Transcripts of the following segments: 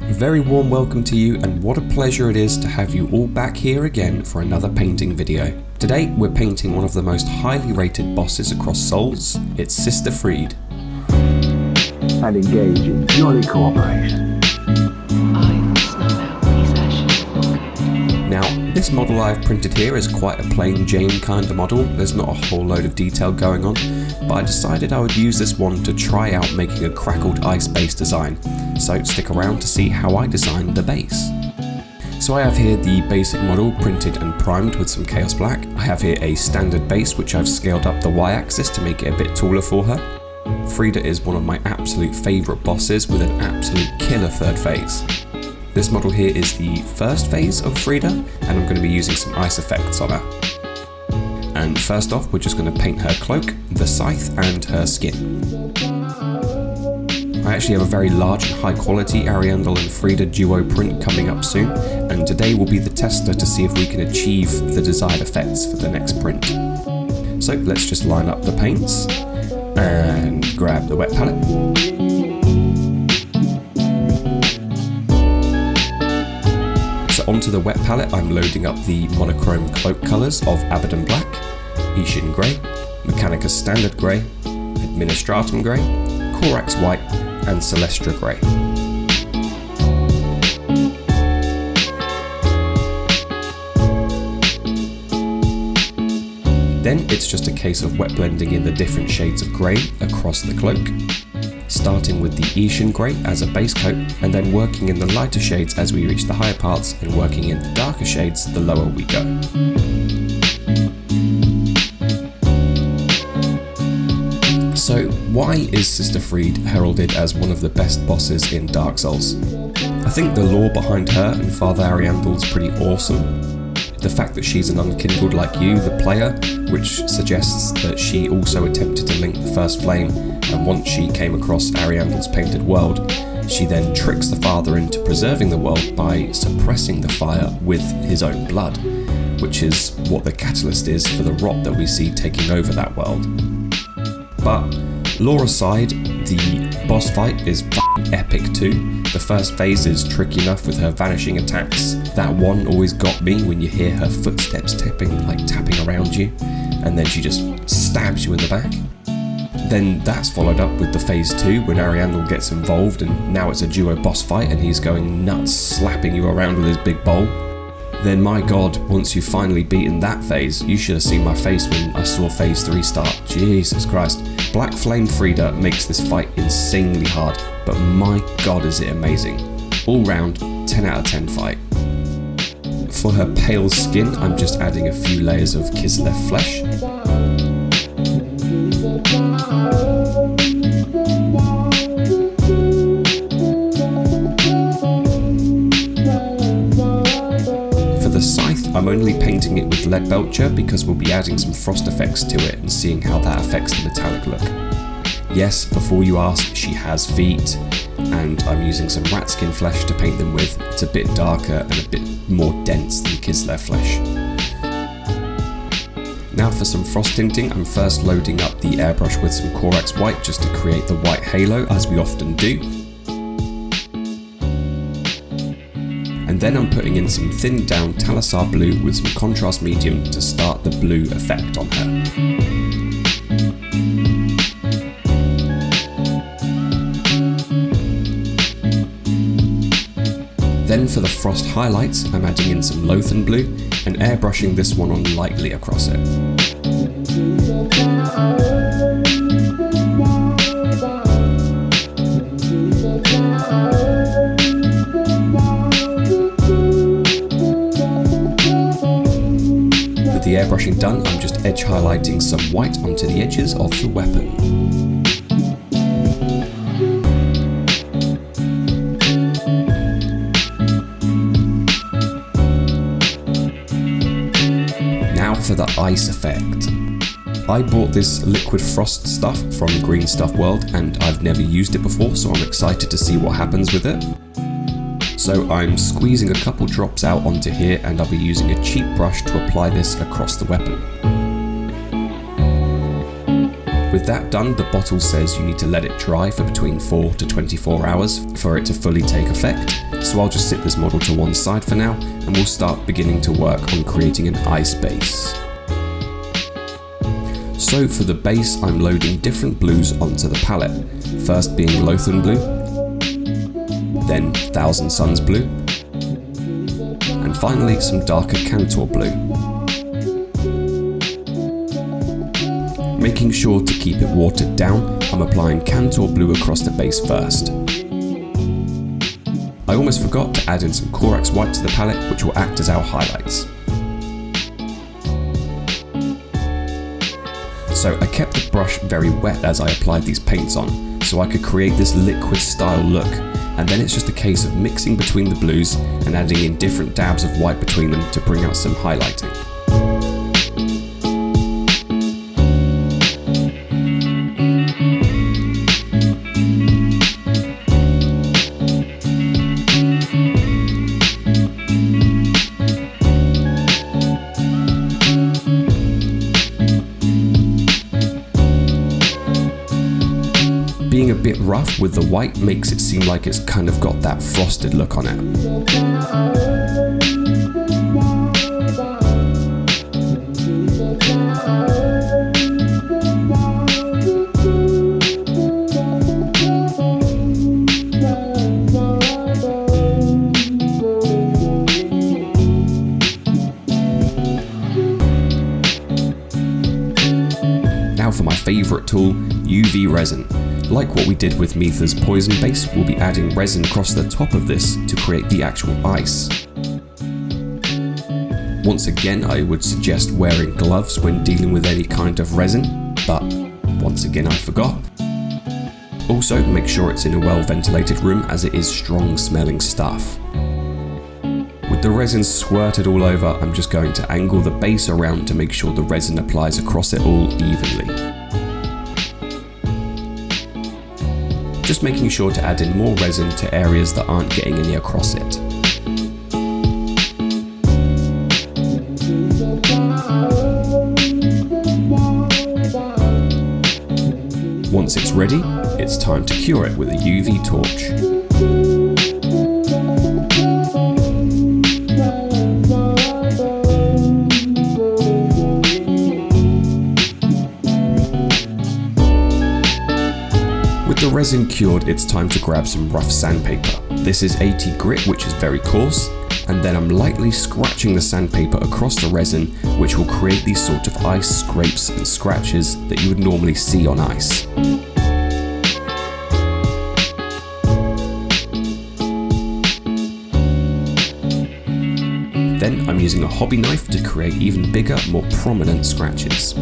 A very warm welcome to you, and what a pleasure it is to have you all back here again for another painting video. Today we're painting one of the most highly rated bosses across Souls. It's Sister Friede. And engage in jolly cooperation. Now, this model I've printed here is quite a plain Jane kind of model. There's not a whole load of detail going on, but I decided I would use this one to try out making a crackled ice base design. So stick around to see how I designed the base. So I have here the basic model printed and primed with some Chaos Black. I have here a standard base which I've scaled up the Y-axis to make it a bit taller for her. Friede is one of my absolute favourite bosses with an absolute killer third phase. This model here is the first phase of Friede, and I'm going to be using some ice effects on her. And first off, we're just going to paint her cloak, the scythe, and her skin. I actually have a very large and high quality Ariandel and Friede duo print coming up soon, and today will be the tester to see if we can achieve the desired effects for the next print. So let's just line up the paints, and grab the wet palette. Onto the wet palette, I'm loading up the monochrome cloak colours of Abaddon Black, Ishin Grey, Mechanicus Standard Grey, Administratum Grey, Corax White, and Celestra Grey. Then it's just a case of wet blending in the different shades of grey across the cloak, starting with the Ishin Grey as a base coat, and then working in the lighter shades as we reach the higher parts, and working in the darker shades the lower we go. So why is Sister Friede heralded as one of the best bosses in Dark Souls? I think the lore behind her and Father Ariandel is pretty awesome. The fact that she's an unkindled like you, the player, which suggests that she also attempted to link the first flame, and once she came across Ariandel's painted world, she then tricks the father into preserving the world by suppressing the fire with his own blood, which is what the catalyst is for the rot that we see taking over that world. But lore aside, the boss fight is epic too. The first phase is tricky enough with her vanishing attacks. That one always got me when you hear her footsteps tapping around you, and then she just stabs you in the back. Then that's followed up with the phase 2 when Ariandel gets involved, and now it's a duo boss fight and he's going nuts, slapping you around with his big bowl. Then my god, once you've finally beaten that phase, you should have seen my face when I saw phase 3 start. Jesus Christ. Black Flame Friede makes this fight insanely hard, but my god is it amazing. All round, 10 out of 10 fight. For her pale skin, I'm just adding a few layers of Kislev flesh. I'm only painting it with lead belcher because we'll be adding some frost effects to it and seeing how that affects the metallic look. Yes, before you ask, she has feet, and I'm using some rat skin flesh to paint them with. It's a bit darker and a bit more dense than Kislev flesh. Now for some frost tinting, I'm first loading up the airbrush with some Corax White just to create the white halo, as we often do. And then I'm putting in some thinned down Thalasar blue with some contrast medium to start the blue effect on her. Then for the frost highlights, I'm adding in some Lothan blue and airbrushing this one on lightly across it. With the airbrushing done, I'm just edge highlighting some white onto the edges of the weapon. Now for the ice effect. I bought this liquid frost stuff from Green Stuff World and I've never used it before, so I'm excited to see what happens with it. So I'm squeezing a couple drops out onto here and I'll be using a cheap brush to apply this across the weapon. With that done, the bottle says you need to let it dry for between 4 to 24 hours for it to fully take effect, so I'll just sit this model to one side for now, and we'll start beginning to work on creating an ice base. So for the base, I'm loading different blues onto the palette, first being Lothern Blue, then Thousand Suns Blue, and finally some darker Cantor Blue. Making sure to keep it watered down, I'm applying Cantor Blue across the base first. I almost forgot to add in some Corax White to the palette, which will act as our highlights. So I kept the brush very wet as I applied these paints on, so I could create this liquid style look, and then it's just a case of mixing between the blues and adding in different dabs of white between them to bring out some highlighting. Being a bit rough with the white makes it seem like it's kind of got that frosted look on it. Now for my favourite tool, UV Resin. Like what we did with Mitha's poison base, we'll be adding resin across the top of this to create the actual ice. Once again, I would suggest wearing gloves when dealing with any kind of resin, but once again I forgot. Also, make sure it's in a well-ventilated room as it is strong smelling stuff. With the resin squirted all over, I'm just going to angle the base around to make sure the resin applies across it all evenly. Just making sure to add in more resin to areas that aren't getting any across it. Once it's ready, it's time to cure it with a UV torch. With the resin cured, it's time to grab some rough sandpaper. This is 80 grit, which is very coarse, and then I'm lightly scratching the sandpaper across the resin, which will create these sort of ice scrapes and scratches that you would normally see on ice. Then I'm using a hobby knife to create even bigger, more prominent scratches.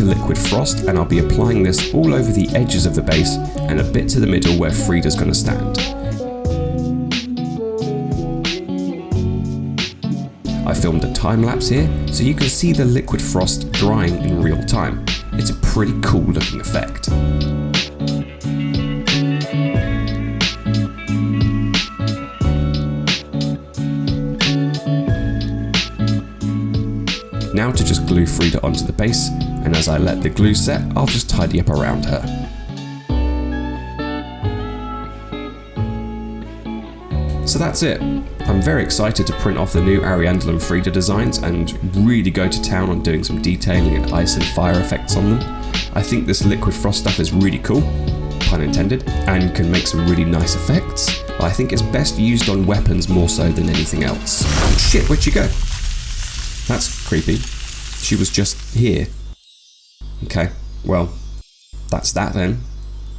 Liquid frost, and I'll be applying this all over the edges of the base and a bit to the middle where Friede's going to stand. I filmed a time lapse here so you can see the liquid frost drying in real time. It's a pretty cool looking effect. Now to just glue Friede onto the base, and as I let the glue set, I'll just tidy up around her. So that's it. I'm very excited to print off the new Ariandel and Friede designs and really go to town on doing some detailing and ice and fire effects on them. I think this liquid frost stuff is really cool, pun intended, and can make some really nice effects. I think it's best used on weapons more so than anything else. Oh shit, where'd she go? That's creepy. She was just here. Okay, well, that's that then.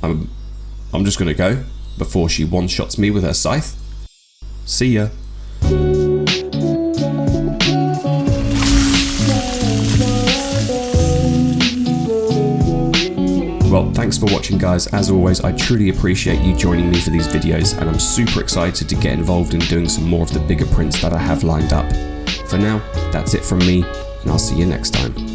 I'm just gonna go before she one-shots me with her scythe. See ya. Well, thanks Thanks for watching, guys. As always, I truly appreciate you joining me for these videos, and I'm super excited to get involved in doing some more of the bigger prints that I have lined up. For now, that's it from me, and I'll see you next time.